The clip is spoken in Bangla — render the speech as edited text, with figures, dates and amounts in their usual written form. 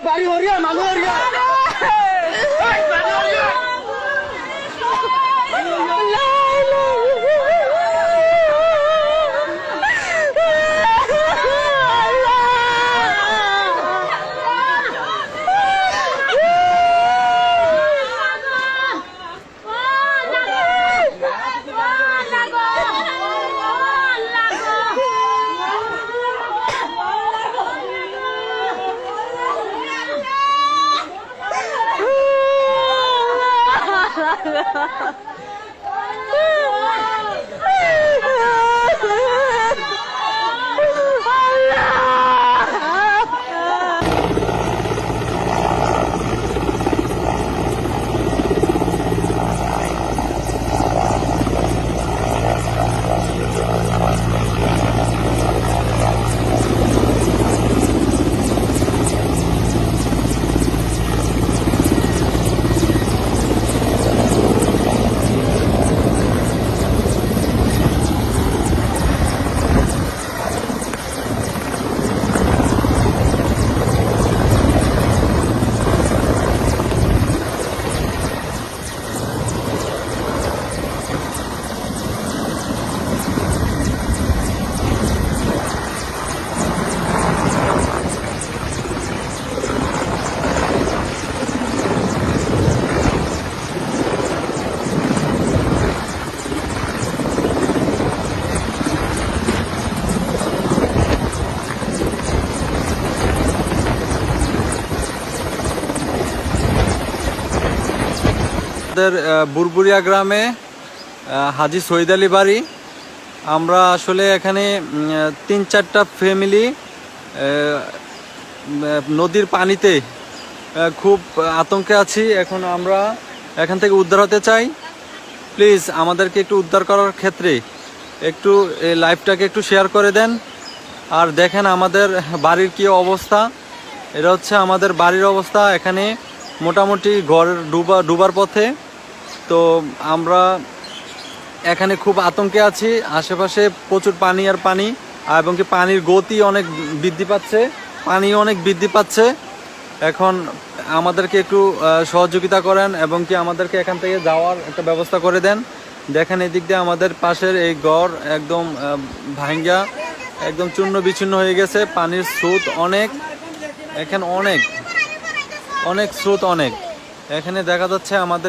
বাড়ি হরিয়া মানুষ হরিয়া বুরবুরিয়া গ্রামে হাজী সৈয়দ আলী বাড়ি। আমরা আসলে এখানে ৩-৪টা ফ্যামিলি নদীর পানিতে খুব আতঙ্কে আছি। এখন আমরা এখান থেকে উদ্ধার হতে চাই। প্লিজ আমাদেরকে একটু উদ্ধার করার ক্ষেত্রে একটু এই লাইভটাকে একটু শেয়ার করে দেন। আর দেখেন আমাদের বাড়ির কি অবস্থা। এটা হচ্ছে আমাদের বাড়ির অবস্থা। এখানে মোটামুটি ঘর ডুবার পথে। তো আমরা এখানে খুব আতঙ্কে আছি। আশেপাশে প্রচুর পানি আর পানি, এবং কি পানির গতি অনেক বৃদ্ধি পাচ্ছে, পানি অনেক বৃদ্ধি পাচ্ছে। এখন আমাদেরকে একটু সহযোগিতা করেন এবং কি আমাদেরকে এখান থেকে যাওয়ার একটা ব্যবস্থা করে দেন। দেখেন এদিক দিয়ে আমাদের পাশের এই ঘর একদম ভাঙ্গা একদম চূর্ণ বিচূর্ণ হয়ে গেছে। পানির স্রোত অনেক, এখানে অনেক স্রোত অনেক। এখানে দেখা যাচ্ছে আমাদের